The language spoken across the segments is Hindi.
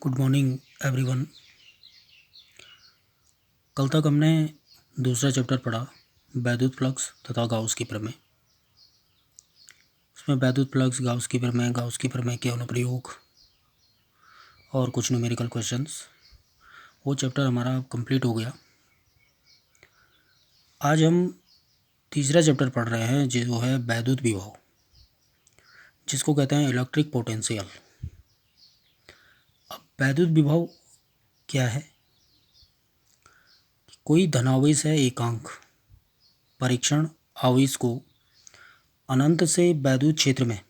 Good morning everyone. कल तक हमने दूसरा चैप्टर पढ़ा वैद्युत फ्लक्स तथा गाउस की प्रमेय। उसमें वैद्युत फ्लक्स, गाउस की प्रमेय, गाउस की प्रमेय के अनुप्रयोग और कुछ न्यूमेरिकल क्वेश्चंस, वो चैप्टर हमारा कंप्लीट हो गया। आज हम तीसरा चैप्टर पढ़ रहे हैं जो है वैद्युत विभव, जिसको कहते हैं इलेक्ट्रिक पोटेंशियल। अब वैद्युत विभव क्या है? कोई धनावेश है एकांक परीक्षण आवेश को अनंत से वैद्युत क्षेत्र में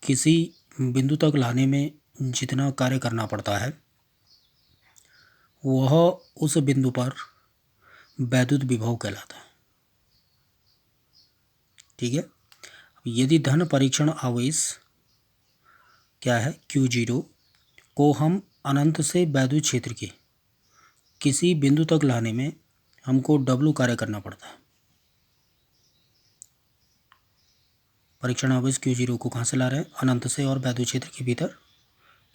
किसी बिंदु तक लाने में जितना कार्य करना पड़ता है वह उस बिंदु पर वैद्युत विभव कहलाता है। ठीक है। यदि धन परीक्षण आवेश क्या है Q0 को हम अनंत से वैद्युत क्षेत्र के किसी बिंदु तक लाने में हमको W कार्य करना पड़ता है। परीक्षण आवेश Q0 को कहाँ से ला रहे हैं? अनंत से और वैद्युत क्षेत्र के भीतर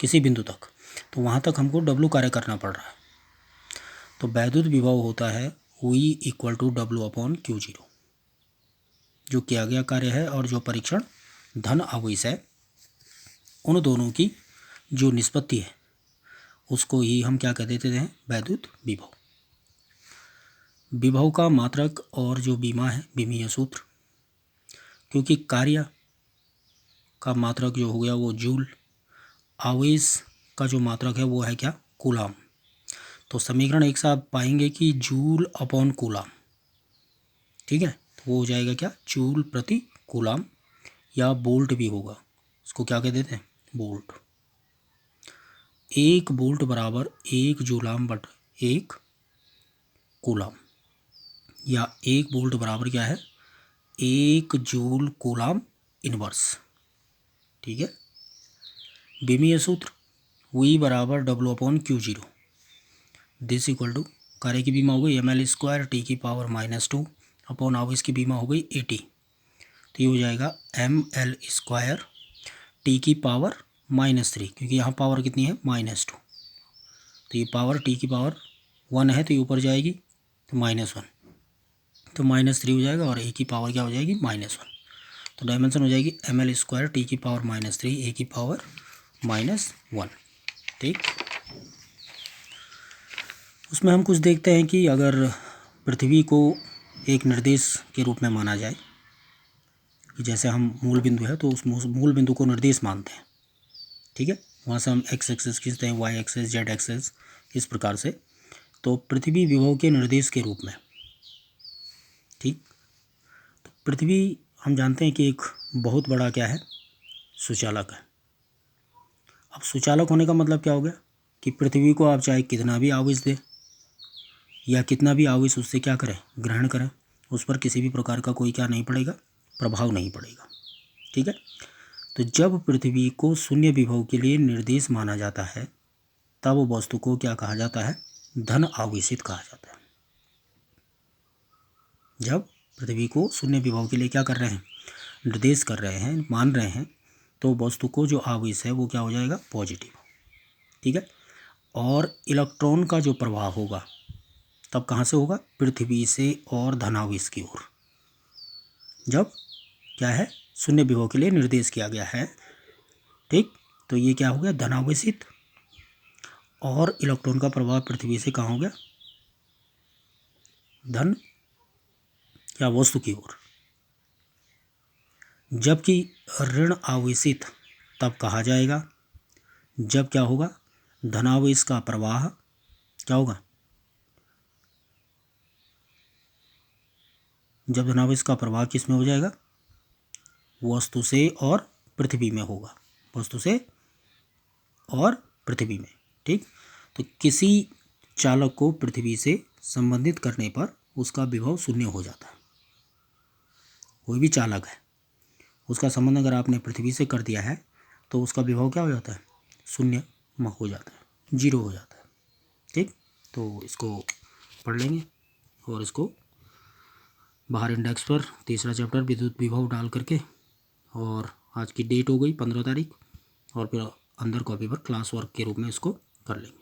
किसी बिंदु तक, तो वहाँ तक हमको W कार्य करना पड़ रहा है। तो वैद्युत विभव होता है V = W/Q0, जो किया गया कार्य है और जो परीक्षण धन आवेश है, उन दोनों की जो निष्पत्ति है उसको ही हम क्या कह देते हैं? वैद्युत विभव। विभव का मात्रक और जो बीमा है, बीमीय सूत्र, क्योंकि कार्य का मात्रक जो हो गया वो जूल, आवेश का जो मात्रक है वो है क्या? कूलाम। तो समीकरण एक से आप पाएंगे कि जूल/कूलाम। ठीक है, तो वो हो जाएगा क्या? जूल प्रति कूलाम, या वोल्ट भी होगा, उसको क्या कह देते हैं? वोल्ट। 1 वोल्ट बराबर 1 जूलाम बट 1 कूलाम, या 1 वोल्ट बराबर क्या है? 1 जूल कूलाम इनवर्स। ठीक है। बीमीय सूत्र V = W/Q0, this equal to कार्य की बीमा हो गई ml² T⁻² अपॉन आवेश की बीमा हो गई 80। तो ये हो जाएगा ml² T⁻3, क्योंकि यहाँ पावर कितनी है? -2। तो ये पावर T⁻1 है तो ये ऊपर जाएगी तो -1, तो -3 हो जाएगा और A की पावर क्या हो जाएगी? -1। तो डायमेंशन हो जाएगी ml² T⁻3 A⁻−1। ठीक। उसमें हम कुछ देखते हैं कि अगर पृथ्वी को एक निर्देश के रूप में माना जाए, कि जैसे हम मूल बिंदु है तो उस मूल बिंदु को निर्देश मानते हैं। ठीक है, वहाँ से हम x एक्सेस खींचते हैं, y एक्सेस, z एक्सेस, इस प्रकार से। तो पृथ्वी विभव के निर्देश के रूप में, ठीक, तो पृथ्वी हम जानते हैं कि एक बहुत बड़ा क्या है? सुचालक है। अब सुचालक होने का मतलब क्या हो गया? कि पृथ्वी को आप चाहे कितना भी आवेश दें या कितना भी आवेश उससे क्या करें? ग्रहण करें, उस पर किसी भी प्रकार का कोई क्या नहीं पड़ेगा? प्रभाव नहीं पड़ेगा। ठीक है। तो जब पृथ्वी को शून्य विभव के लिए निर्देश माना जाता है तब वस्तु को क्या कहा जाता है? धन आवेशित कहा जाता है। जब पृथ्वी को शून्य विभव के लिए क्या कर रहे हैं? निर्देश कर रहे हैं, मान रहे हैं, तो वस्तु को जो आवेश है वो क्या हो जाएगा? पॉजिटिव। ठीक है। और इलेक्ट्रॉन का जो प्रवाह होगा तब कहाँ से होगा? पृथ्वी से और धनावेश की ओर, जब क्या है? शून्य विभव के लिए निर्देश किया गया है। ठीक, तो ये क्या हो गया? धनावेशित। और इलेक्ट्रॉन का प्रवाह पृथ्वी से कहाँ हो गया? धन या वस्तु की ओर। जबकि ऋण आवेशित तब कहा जाएगा जब क्या होगा? धनावेश का प्रवाह क्या होगा? जब धनावेश का प्रवाह किस में हो जाएगा? वस्तु से और पृथ्वी में होगा, वस्तु से और पृथ्वी में। ठीक, तो किसी चालक को पृथ्वी से संबंधित करने पर उसका विभव शून्य हो जाता है। कोई भी चालक है, उसका संबंध अगर आपने पृथ्वी से कर दिया है तो उसका विभव क्या हो जाता है? शून्य हो जाता है, 0 हो जाता है। ठीक, तो इसको पढ़ लेंगे और इसको बाहर इंडेक्स पर तीसरा चैप्टर विद्युत विभव डाल करके, और आज की डेट हो गई 15 तारीख, और फिर अंदर कॉपी पर क्लास वर्क के रूप में इसको कर लेंगे।